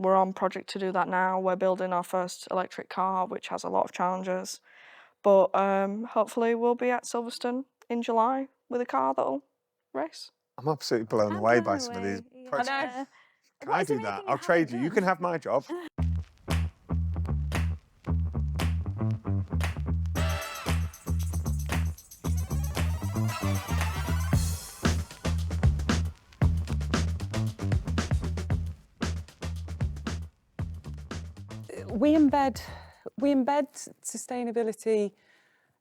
we're on project to do that now. We're building our first electric car, which has a lot of challenges. But hopefully we'll be at Silverstone in July with a car that'll race. I'm absolutely blown I'm away blown by some of these away. projects. Yeah. Can What I is do that? amazing I'll is how trade it's you. You done. can have my job. We embed sustainability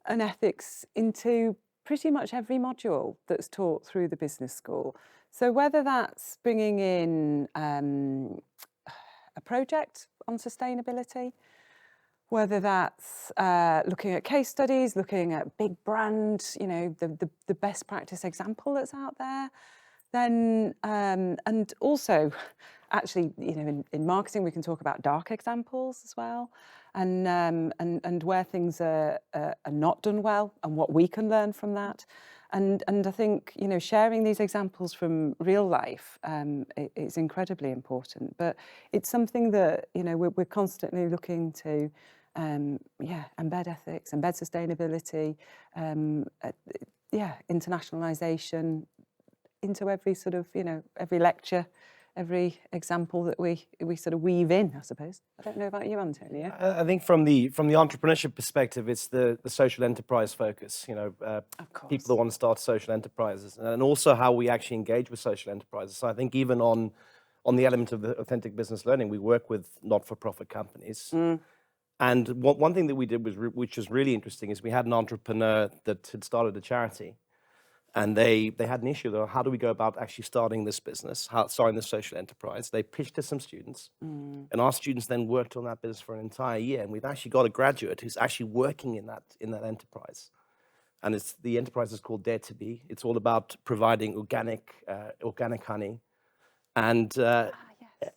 and ethics into pretty much every module that's taught through the business school. So whether that's bringing in a project on sustainability, whether that's looking at case studies, looking at big brand, you know, the best practice example that's out there, then and also actually, you know, in marketing we can talk about dark examples as well, and where things are not done well and what we can learn from that. And I think, you know, sharing these examples from real life is incredibly important. But it's something that, you know, we're constantly looking to embed ethics, embed sustainability, internationalization into every sort of, you know, every lecture, every example that we sort of weave in, I suppose. I don't know about you, Antonio. I think from the entrepreneurship perspective, it's the social enterprise focus. You know, Of course. people that want to start social enterprises, and also how we actually engage with social enterprises. So I think even on the element of the authentic business learning, we work with not-for-profit companies. And one thing that we did which was really interesting is we had an entrepreneur that had started a charity. And they had an issue though. How do we go about actually starting this business, starting this social enterprise? They pitched to some students, and our students then worked on that business for an entire year. And we've actually got a graduate who's actually working in that enterprise. And the enterprise is called Dare to Be. It's all about providing organic honey, and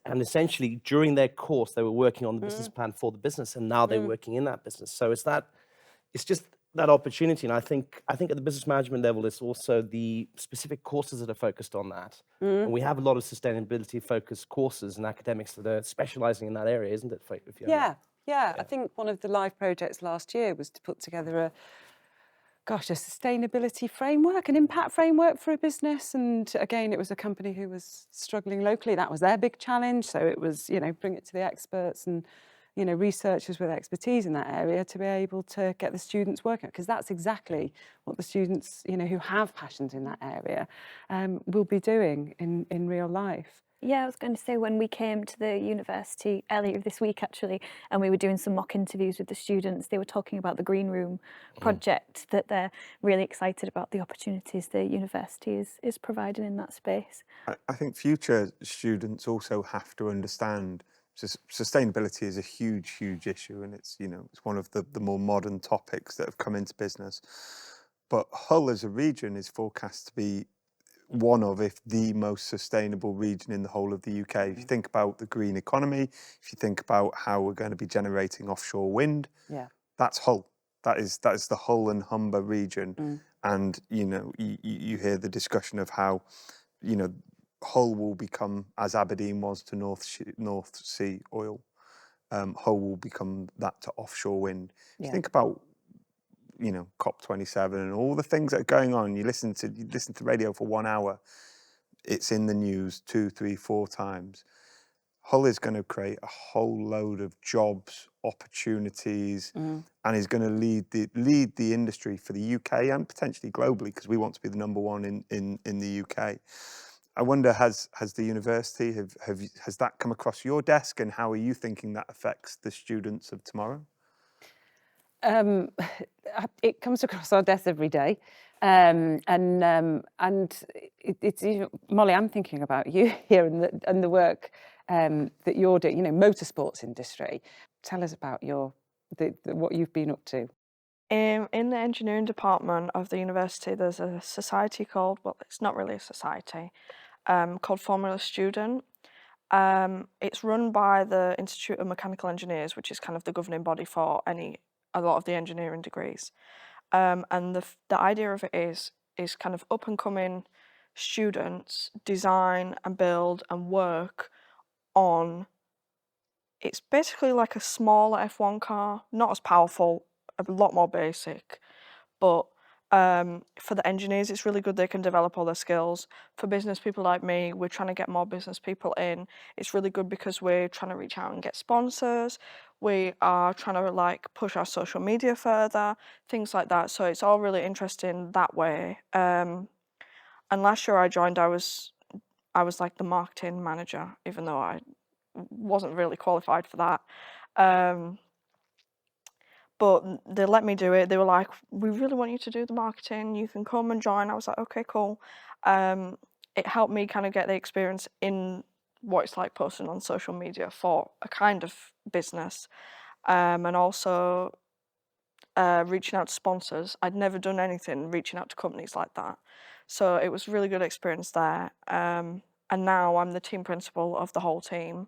essentially during their course they were working on the business plan for the business, and now they're working in that business. So it's just that opportunity. And I think at the business management level, it's also the specific courses that are focused on that. And we have a lot of sustainability focused courses and academics that are specializing in that area, isn't it? Yeah. I think one of the live projects last year was to put together a sustainability framework, an impact framework for a business. And again, it was a company who was struggling locally. That was their big challenge. So it was, you know, bring it to the experts and, you know, researchers with expertise in that area to be able to get the students working, because that's exactly what the students, you know, who have passions in that area will be doing in real life. Yeah, I was going to say, when we came to the university earlier this week, actually, and we were doing some mock interviews with the students, they were talking about the Green Room project, that they're really excited about the opportunities the university is providing in that space. I think future students also have to understand sustainability is a huge issue, and it's, you know, it's one of the more modern topics that have come into business. But Hull as a region is forecast to be one of, if the most sustainable region in the whole of the UK. If you think about the green economy, if you think about how we're going to be generating offshore wind, that's Hull. That is the Hull and Humber region. And, you know, you hear the discussion of how, you know, Hull will become, as Aberdeen was to North Sea oil, Hull will become that to offshore wind. If you think about, you know, COP27 and all the things that are going on, you listen to radio for 1 hour, it's in the news 2, 3, 4 times. Hull is going to create a whole load of jobs, opportunities, and is going to lead the industry for the UK and potentially globally, because we want to be the number one in the UK. I wonder, has the university, has that come across your desk, and how are you thinking that affects the students of tomorrow? It comes across our desk every day, and it's, you know, Molly, I'm thinking about you here and the work that you're doing. You know, motorsports industry. Tell us about what you've been up to. In the engineering department of the university, there's a society called, well, it's not really a society, called Formula Student. It's run by the Institute of Mechanical Engineers, which is kind of the governing body for a lot of the engineering degrees. And the idea of it is kind of up and coming students design and build and work on it's basically like a smaller F1 car, not as powerful, a lot more basic, but for the engineers, it's really good. They can develop all their skills. For business people like me, we're trying to get more business people in. It's really good because we're trying to reach out and get sponsors. We are trying to like push our social media further, things like that. So it's all really interesting that way. And last year I joined, I was like the marketing manager, even though I wasn't really qualified for that. But they let me do it. They were like, we really want you to do the marketing. You can come and join. I was like, okay, cool. It helped me kind of get the experience in what it's like posting on social media for a kind of business. And also reaching out to sponsors. I'd never done anything reaching out to companies like that. So it was a really good experience there. And now I'm the team principal of the whole team.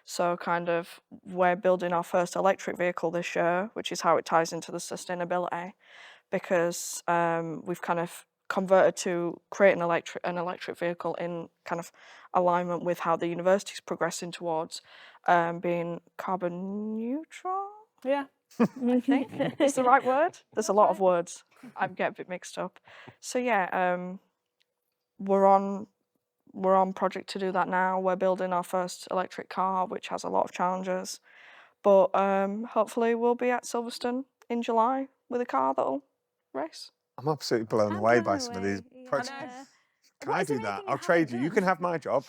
So kind of we're building our first electric vehicle this year, which is how it ties into the sustainability, because we've kind of converted to create an electric vehicle in kind of alignment with how the university's progressing towards being carbon neutral. Yeah. I think is the right word. There's a lot of words. I get a bit mixed up. So yeah, we're on project to do that now. We're building our first electric car, which has a lot of challenges, but hopefully we'll be at Silverstone in July with a car that'll race. I'm absolutely blown I'm away blown by some of these away, projects. yeah. Can What I is do amazing that? you I'll trade haven't you. You can done? have my job.